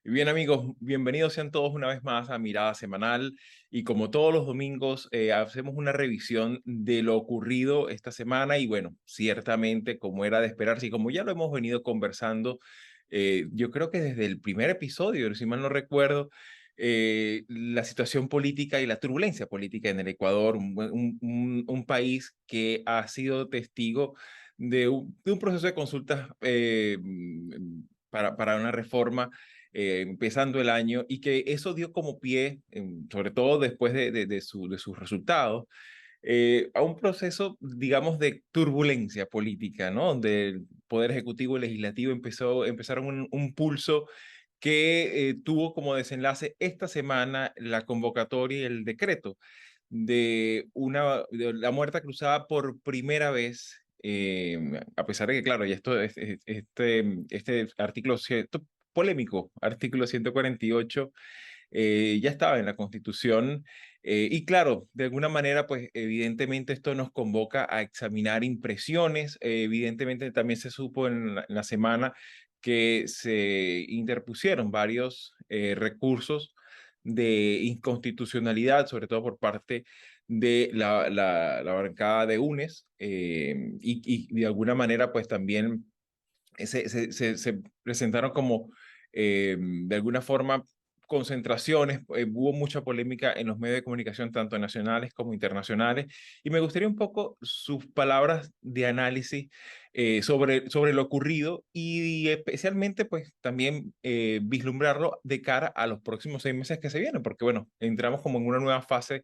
Y bien amigos, bienvenidos sean todos una vez más a Mirada Semanal y como todos los domingos hacemos una revisión de lo ocurrido esta semana y bueno, ciertamente como era de esperarse y como ya lo hemos venido conversando, yo creo que desde el primer episodio, si mal no recuerdo, la situación política y la turbulencia política en el Ecuador, un país que ha sido testigo de un proceso de consultas para una reforma empezando el año y que eso dio como pie, sobre todo después de sus resultados, a un proceso, digamos, de turbulencia política, ¿no? Donde el Poder Ejecutivo y Legislativo empezaron un pulso que tuvo como desenlace esta semana la convocatoria y el decreto de la muerta cruzada por primera vez, a pesar de que, claro, ya este artículo polémico, artículo 148, ya estaba en la Constitución. Y claro, de alguna manera, pues evidentemente esto nos convoca a examinar impresiones. Evidentemente también se supo en la semana que se interpusieron varios recursos de inconstitucionalidad, sobre todo por parte de la bancada de UNES, y de alguna manera pues también se presentaron como, de alguna forma, concentraciones. Hubo mucha polémica en los medios de comunicación, tanto nacionales como internacionales, y me gustaría un poco sus palabras de análisis sobre lo ocurrido y especialmente, pues, también vislumbrarlo de cara a los próximos 6 meses que se vienen, porque, bueno, entramos como en una nueva fase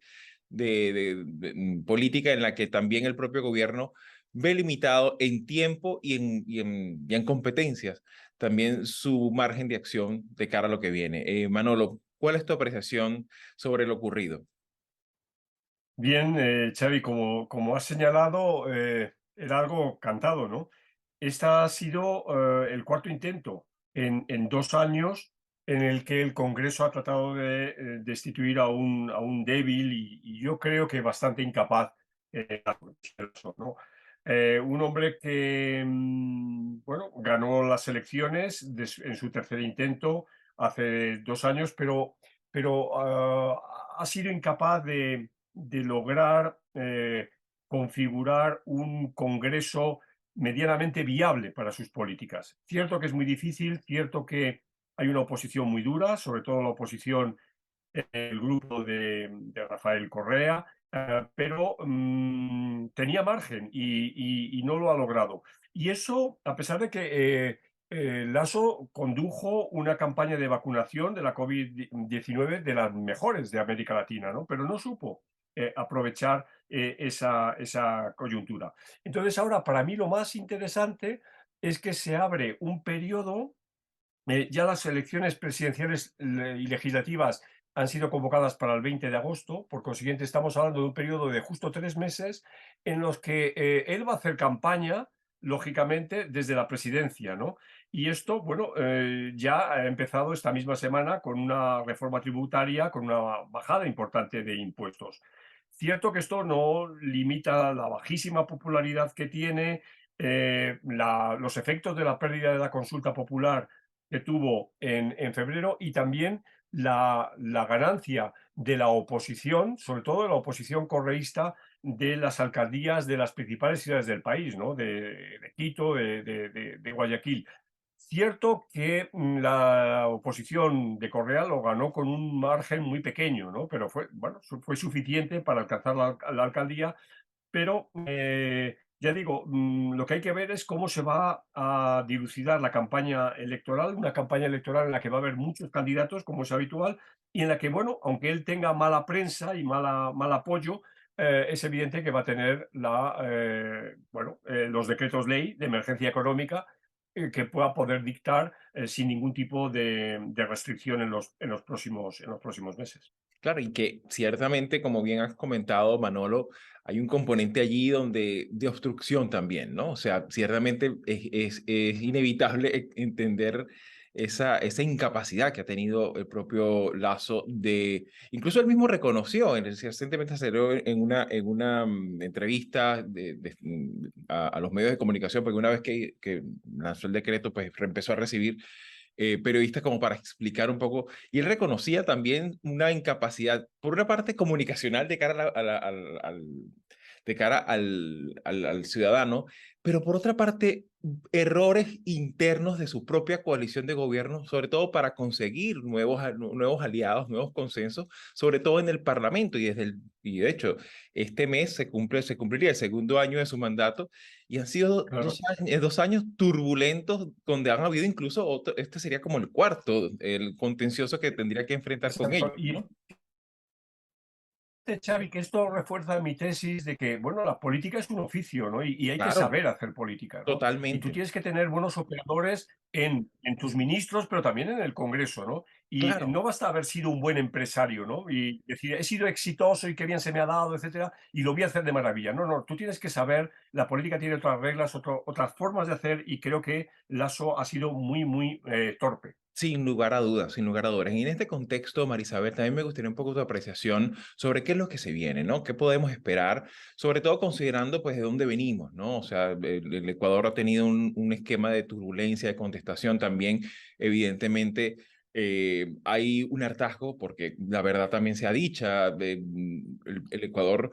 política en la que también el propio gobierno ve limitado en tiempo y en competencias también su margen de acción de cara a lo que viene. Manolo, ¿cuál es tu apreciación sobre lo ocurrido? Bien, Xavi, como has señalado, era algo cantado, ¿no? Este ha sido el cuarto intento en 2 años en el que el Congreso ha tratado de destituir a un débil y yo creo que bastante incapaz, ¿no? Un hombre que, bueno, ganó las elecciones en su tercer intento hace 2 años, pero ha sido incapaz de lograr configurar un Congreso medianamente viable para sus políticas. Cierto que es muy difícil, cierto que hay una oposición muy dura, sobre todo la oposición, el grupo de Rafael Correa, pero tenía margen y no lo ha logrado. Y eso, a pesar de que Lasso condujo una campaña de vacunación de la COVID-19 de las mejores de América Latina, ¿no? Pero no supo aprovechar esa coyuntura. Entonces, ahora, para mí lo más interesante es que se abre un periodo. Ya las elecciones presidenciales y legislativas han sido convocadas para el 20 de agosto, por consiguiente estamos hablando de un periodo de justo 3 meses en los que él va a hacer campaña, lógicamente, desde la presidencia, ¿no? Y esto, bueno, ya ha empezado esta misma semana con una reforma tributaria, con una bajada importante de impuestos. Cierto que esto no limita la bajísima popularidad que tiene, los efectos de la pérdida de la consulta popular que tuvo en febrero y también la ganancia de la oposición, sobre todo de la oposición correísta de las alcaldías de las principales ciudades del país, ¿no? De Quito, de Guayaquil. Cierto que la oposición de Correa lo ganó con un margen muy pequeño, ¿no? Pero fue, bueno, fue suficiente para alcanzar la alcaldía, pero ya digo, lo que hay que ver es cómo se va a dilucidar la campaña electoral, una campaña electoral en la que va a haber muchos candidatos, como es habitual, y en la que, bueno, aunque él tenga mala prensa y mal apoyo, es evidente que va a tener los decretos ley de emergencia económica que pueda poder dictar sin ningún tipo de restricción en los próximos meses. Claro, y que ciertamente, como bien has comentado, Manolo, hay un componente allí de obstrucción también, ¿no? O sea, ciertamente es inevitable entender esa incapacidad que ha tenido el propio Lazo incluso él mismo reconoció, recientemente salió en una entrevista a los medios de comunicación, porque una vez que lanzó el decreto, pues empezó a recibir periodistas como para explicar un poco, y él reconocía también una incapacidad, por una parte comunicacional de cara de cara al ciudadano, pero por otra parte, errores internos de su propia coalición de gobierno, sobre todo para conseguir nuevos aliados, nuevos consensos, sobre todo en el Parlamento. Y de hecho, este mes se cumpliría el segundo año de su mandato y han sido Claro. 2 años turbulentos donde han habido incluso este sería como el cuarto, el contencioso que tendría que enfrentar con ellos, Exacto. Y ¿no? Xavi, que esto refuerza mi tesis de que, bueno, la política es un oficio, ¿no? Y hay que Claro, saber hacer política, ¿no? Y tú totalmente. tienes que tener buenos operadores en tus ministros, pero también en el Congreso, ¿no? Y Claro. no basta haber sido un buen empresario, ¿no? Y decir, he sido exitoso y qué bien se me ha dado, etcétera, y lo voy a hacer de maravilla. No, no, tú tienes que saber, la política tiene otras reglas, otras formas de hacer, y creo que Lasso ha sido muy, muy torpe. Sin lugar a dudas, sin lugar a dudas. Y en este contexto, Marisabel, también me gustaría un poco tu apreciación sobre qué es lo que se viene, ¿no? ¿Qué podemos esperar? Sobre todo considerando, pues, de dónde venimos, ¿no? O sea, el Ecuador ha tenido un esquema de turbulencia, de contestación también, evidentemente. Hay un hartazgo, porque la verdad también se ha dicha, el Ecuador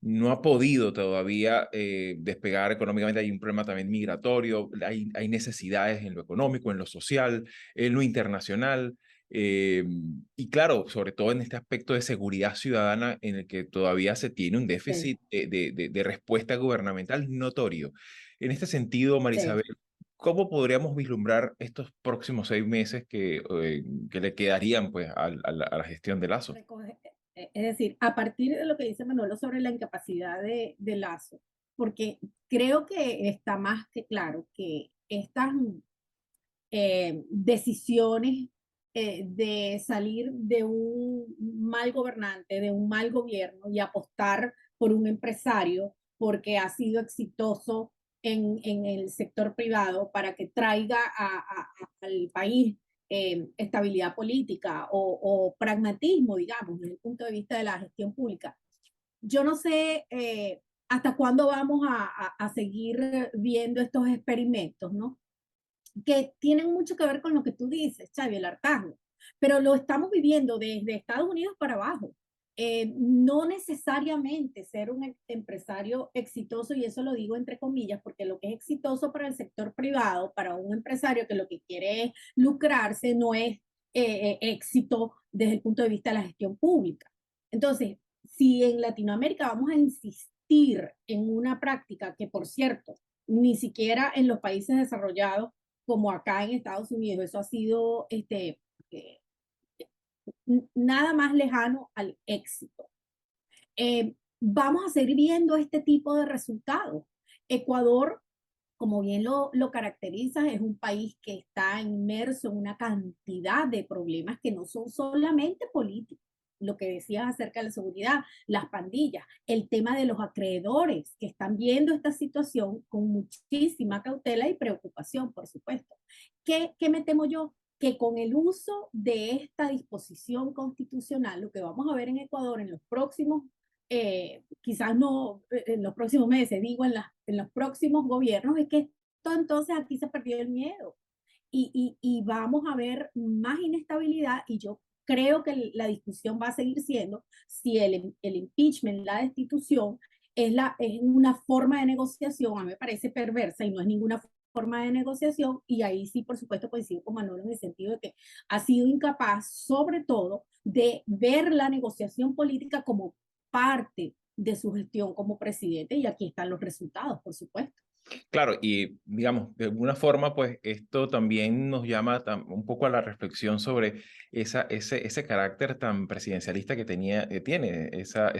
no ha podido todavía despegar económicamente. Hay un problema también migratorio, hay necesidades en lo económico, en lo social, en lo internacional. eh, y claro, sobre todo en este aspecto de seguridad ciudadana en el que todavía se tiene un Sí, déficit de respuesta gubernamental notorio. En este sentido, sí. Marisabel, ¿cómo podríamos vislumbrar estos próximos 6 meses que le quedarían pues, a la gestión de Lazo? Es decir, a partir de lo que dice Manolo sobre la incapacidad de Lazo, porque creo que está más que claro que estas decisiones de salir de un mal gobernante, de un mal gobierno y apostar por un empresario porque ha sido exitoso en el sector privado para que traiga al país estabilidad política o pragmatismo, digamos, desde el punto de vista de la gestión pública. Yo no sé hasta cuándo vamos a seguir viendo estos experimentos, ¿no? Que tienen mucho que ver con lo que tú dices, Xavi, el hartazgo, pero lo estamos viviendo desde Estados Unidos para abajo. No necesariamente ser un empresario exitoso, y eso lo digo entre comillas, porque lo que es exitoso para el sector privado, para un empresario que lo que quiere es lucrarse, no es éxito desde el punto de vista de la gestión pública. Entonces, si en Latinoamérica vamos a insistir en una práctica que, por cierto, ni siquiera en los países desarrollados como acá en Estados Unidos, eso ha sido eh, nada más lejano al éxito. Vamos a seguir viendo este tipo de resultados. Ecuador, como bien lo caracteriza, es un país que está inmerso en una cantidad de problemas que no son solamente políticos. Lo que decías acerca de la seguridad, las pandillas, el tema de los acreedores que están viendo esta situación con muchísima cautela y preocupación, por supuesto. ¿Qué me temo yo? Que con el uso de esta disposición constitucional, lo que vamos a ver en Ecuador en los próximos quizás no en los próximos meses, digo en los próximos gobiernos, es que esto entonces aquí se perdió el miedo y vamos a ver más inestabilidad y yo creo que la discusión va a seguir siendo si el impeachment, la destitución, es una forma de negociación, a mí me parece perversa y no es ninguna forma de negociación y ahí sí, por supuesto, coincido con Manolo en el sentido de que ha sido incapaz, sobre todo, de ver la negociación política como parte de su gestión como presidente y aquí están los resultados, por supuesto. Claro, y digamos, de alguna forma, pues esto también nos llama un poco a la reflexión sobre ese carácter tan presidencialista que tiene esa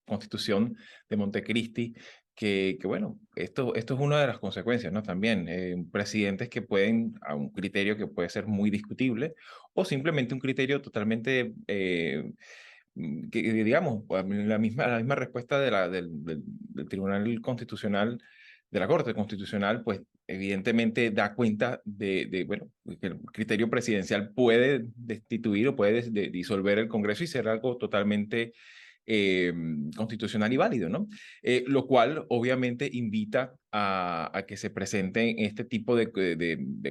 constitución de Montecristi, que bueno, esto es una de las consecuencias, ¿no? También presidentes que pueden, a un criterio que puede ser muy discutible, o simplemente un criterio totalmente que digamos, la misma respuesta del Tribunal Constitucional, de la Corte Constitucional, pues evidentemente da cuenta bueno, que el criterio presidencial puede destituir o puede disolver el Congreso y ser algo totalmente constitucional y válido, ¿no? Lo cual obviamente invita a que se presenten este tipo de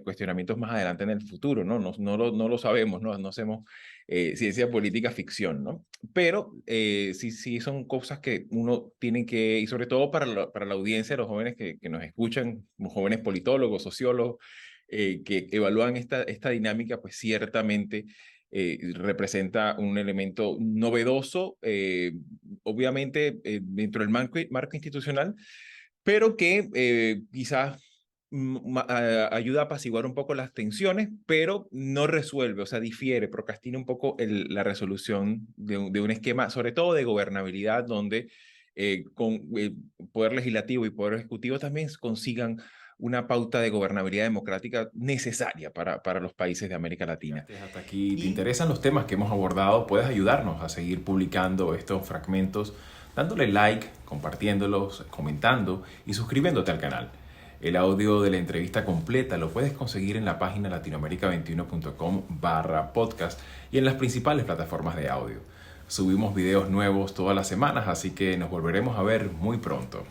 cuestionamientos más adelante en el futuro, ¿no? No lo sabemos, ¿no? No hacemos ciencia política ficción, ¿no? Pero sí son cosas que uno tiene que, y sobre todo para la audiencia, los jóvenes que nos escuchan, los jóvenes politólogos, sociólogos, que evalúan esta dinámica, pues ciertamente representa un elemento novedoso, obviamente dentro del marco institucional, pero que quizás ayuda a apaciguar un poco las tensiones, pero no resuelve, o sea, difiere, procrastina un poco la resolución de un esquema, sobre todo de gobernabilidad, donde con poder legislativo y poder ejecutivo también consigan una pauta de gobernabilidad democrática necesaria para los países de América Latina. Hasta aquí, ¿te interesan los temas que hemos abordado? Puedes ayudarnos a seguir publicando estos fragmentos dándole like, compartiéndolos, comentando y suscribiéndote al canal. El audio de la entrevista completa lo puedes conseguir en la página latinoamerica21.com/podcast y en las principales plataformas de audio. Subimos videos nuevos todas las semanas, así que nos volveremos a ver muy pronto.